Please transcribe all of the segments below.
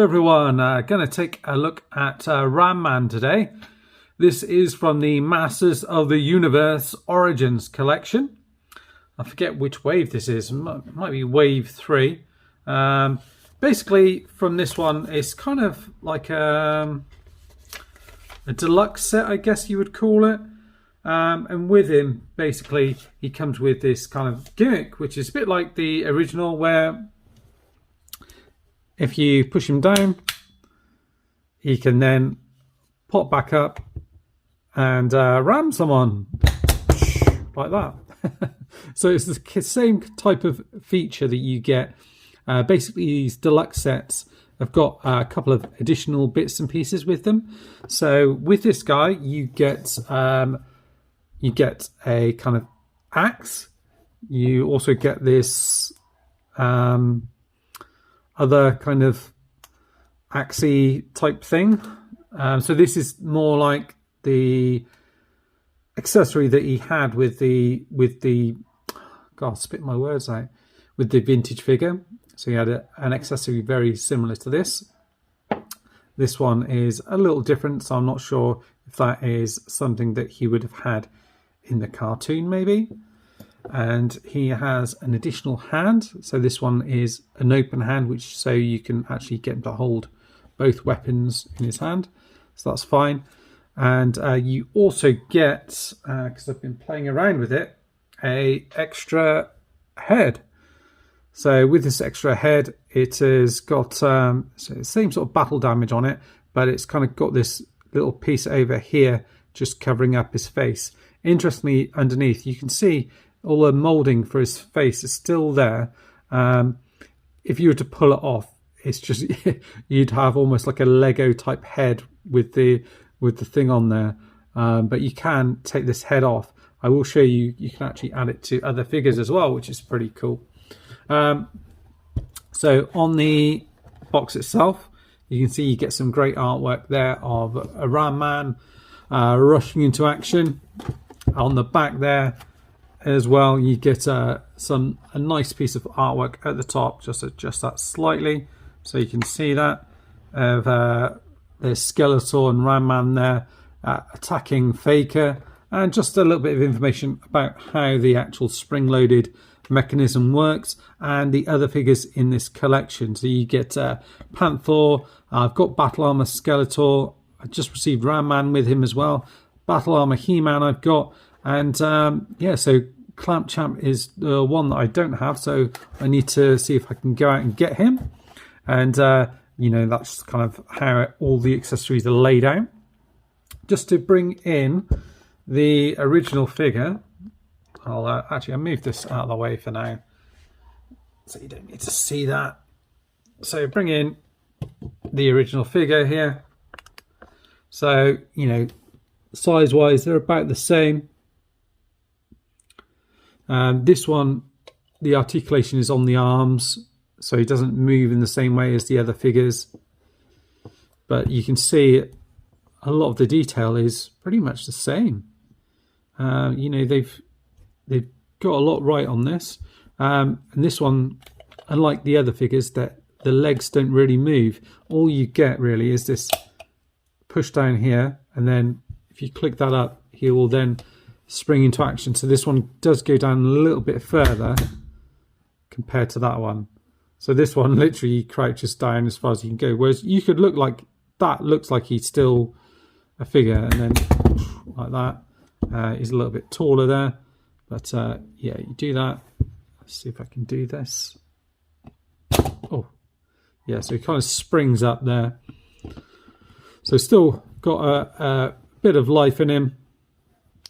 everyone, going to take a look at Ram Man today. This is from the Masters of the Universe Origins collection. I forget which wave this is, it might be wave 3. Basically from this one, it's kind of like a deluxe set, I guess you would call it. And with him, basically, he comes with this kind of gimmick, which is a bit like the original, where if you push him down, he can then pop back up and ram someone like that. So it's the same type of feature that you get. Basically, these deluxe sets have got a couple of additional bits and pieces with them. So with this guy, you get a kind of axe. You also get this other kind of axey type thing. So this is more like the accessory that he had with the God, spit my words out, with the vintage figure. So he had an accessory very similar to this. This one is a little different, so I'm not sure if that is something that he would have had in the cartoon maybe. And he has an additional hand, so this one is an open hand, which so you can actually get him to hold both weapons in his hand, so that's fine. And you also get, because I've been playing around with it, a extra head. So with this extra head, it has got so the same sort of battle damage on it, but it's kind of got this little piece over here just covering up his face. Interestingly, underneath you can see all the molding for his face is still there. If you were to pull it off, it's just you'd have almost like a Lego type head with the thing on there. But you can take this head off. I will show you. You can actually add it to other figures as well, which is pretty cool. So on the box itself, you can see you get some great artwork there of a Ram Man rushing into action. On the back there as well, you get a nice piece of artwork at the top. Just adjust that slightly so you can see that of there's Skeletor and Ram Man there attacking Faker, and just a little bit of information about how the actual spring-loaded mechanism works and the other figures in this collection. So you get Panther. I've got Battle Armor Skeletor. I just received Ram Man with him as well. Battle Armor He-Man I've got, and yeah, so Clamp Champ is the one that I don't have, so I need to see if I can go out and get him. And you know, that's kind of how all the accessories are laid out. Just to bring in the original figure, I'll move this out of the way for now, so you don't need to see that. So bring in the original figure here. So, you know, size wise they're about the same. This one, the articulation is on the arms, so he doesn't move in the same way as the other figures, but you can see a lot of the detail is pretty much the same. You know, they've got a lot right on this, and this one, unlike the other figures, that the legs don't really move. All you get really is this push down here, and then if you click that up, he will then spring into action. So this one does go down a little bit further compared to that one. So this one literally crouches down as far as you can go, whereas you could look like that looks like he's still a figure, and then like that. He's a little bit taller there, but yeah, you do that. Let's see if I can do this. Oh yeah, so he kind of springs up there, so still got a bit of life in him.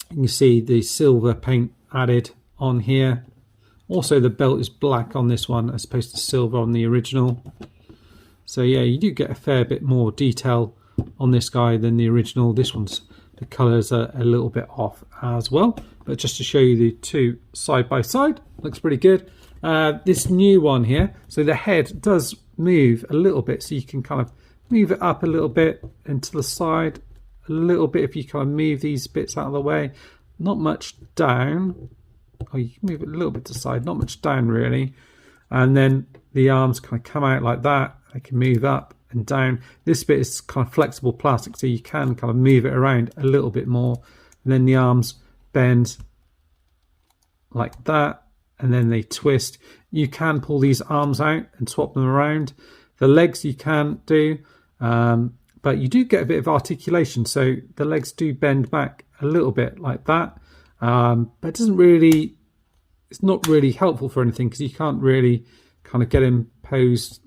You can see the silver paint added on here. Also the belt is black on this one as opposed to silver on the original. So yeah, you do get a fair bit more detail on this guy than the original. This one's, the colours are a little bit off as well, but just to show you the two side by side, looks pretty good. This new one here, so the head does move a little bit, so you can kind of move it up a little bit and to the side a little bit if you kind of move these bits out of the way. Not much down. Oh, you can move it a little bit to the side, not much down really. And then the arms kind of come out like that. They can move up and down. This bit is kind of flexible plastic, so you can kind of move it around a little bit more. And then the arms bend like that, and then they twist. You can pull these arms out and swap them around. The legs you can't do, but you do get a bit of articulation, so the legs do bend back a little bit like that. But it doesn't really, it's not really helpful for anything, because you can't really kind of get him posed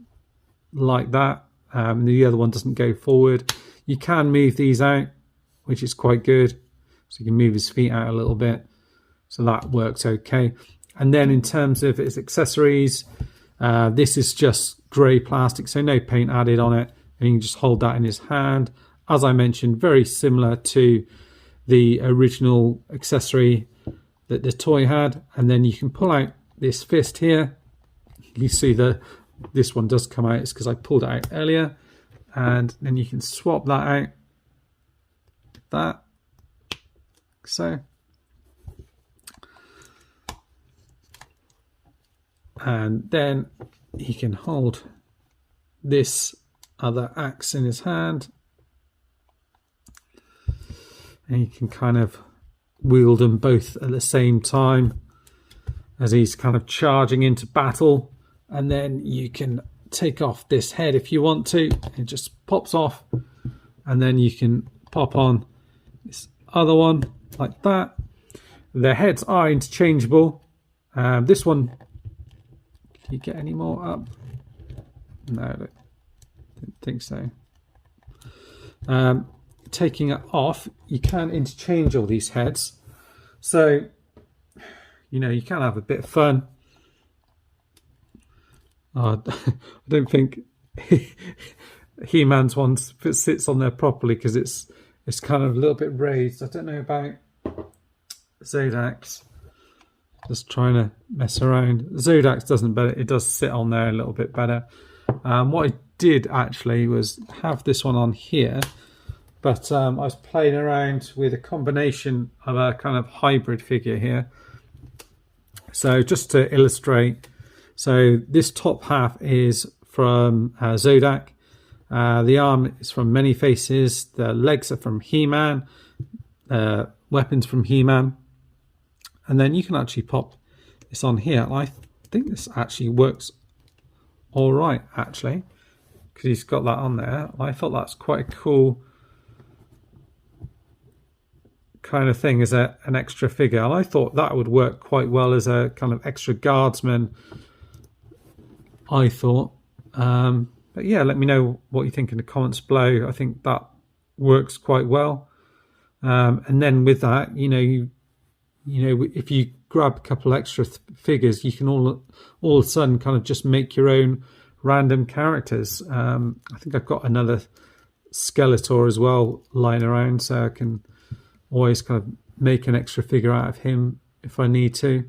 like that. The other one doesn't go forward. You can move these out, which is quite good. So you can move his feet out a little bit. So that works okay. And then in terms of its accessories, this is just grey plastic, so no paint added on it. And you can just hold that in his hand. As I mentioned, very similar to the original accessory that the toy had. And then you can pull out this fist here. You see this one does come out. It's because I pulled it out earlier. And then you can swap that out. That. So. And then he can hold this other axe in his hand, and you can kind of wield them both at the same time as he's kind of charging into battle. And then you can take off this head if you want to. It just pops off, and then you can pop on this other one like that. The heads are interchangeable. This one, you get any more up? No, I don't think so. Taking it off, you can interchange all these heads. So, you know, you can have a bit of fun. I don't think He-Man's one sits on there properly, because it's kind of a little bit raised. I don't know about Zodak's. Just trying to mess around. Zodak's doesn't, but it does sit on there a little bit better. What I did actually was have this one on here, but I was playing around with a combination of a kind of hybrid figure here. So just to illustrate, so this top half is from Zodak. The arm is from Many Faces. The legs are from He-Man. Weapons from He-Man. And then you can actually pop this on here. And I think this actually works all right, actually, because he's got that on there. I thought that's quite a cool kind of thing as an extra figure. And I thought that would work quite well as a kind of extra guardsman, I thought. But yeah, let me know what you think in the comments below. I think that works quite well. And then with that, you know, if you grab a couple extra figures, you can all of a sudden kind of just make your own random characters. I think I've got another Skeletor as well lying around, so I can always kind of make an extra figure out of him if I need to.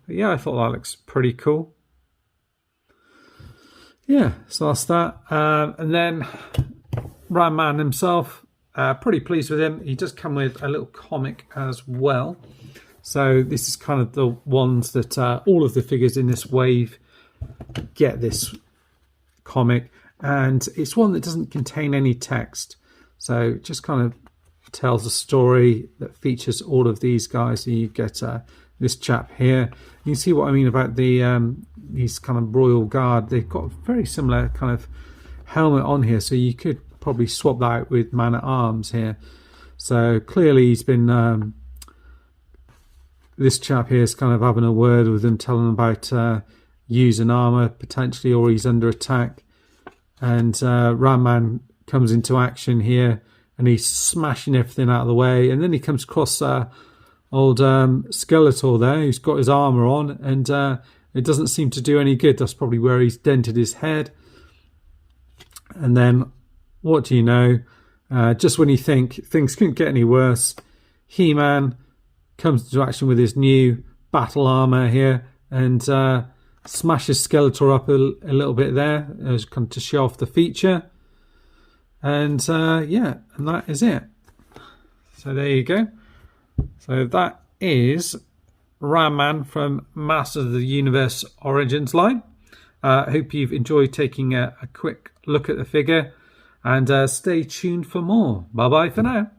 But yeah, I thought that looks pretty cool. Yeah, so that's that. And then Ram Man himself, pretty pleased with him. He does come with a little comic as well. So this is kind of the ones that all of the figures in this wave get this comic. And it's one that doesn't contain any text. So it just kind of tells a story that features all of these guys. So you get this chap here. You can see what I mean about the these kind of royal guard. They've got a very similar kind of helmet on here. So you could probably swap that out with Man-at-Arms here. So clearly he's been... this chap here is kind of having a word with them, telling them about using armor potentially, or he's under attack. And Ram Man comes into action here, and he's smashing everything out of the way. And then he comes across old Skeletor there, who's got his armor on, and it doesn't seem to do any good. That's probably where he's dented his head. And then, what do you know? Just when you think things couldn't get any worse, He-Man comes into action with his new battle armor here, and smashes Skeletor up a little bit there, as kind of to show off the feature. And yeah, and that is it. So there you go. So that is Ram Man from Masters of the Universe Origins line. I hope you've enjoyed taking a quick look at the figure, and stay tuned for more. Bye bye for now.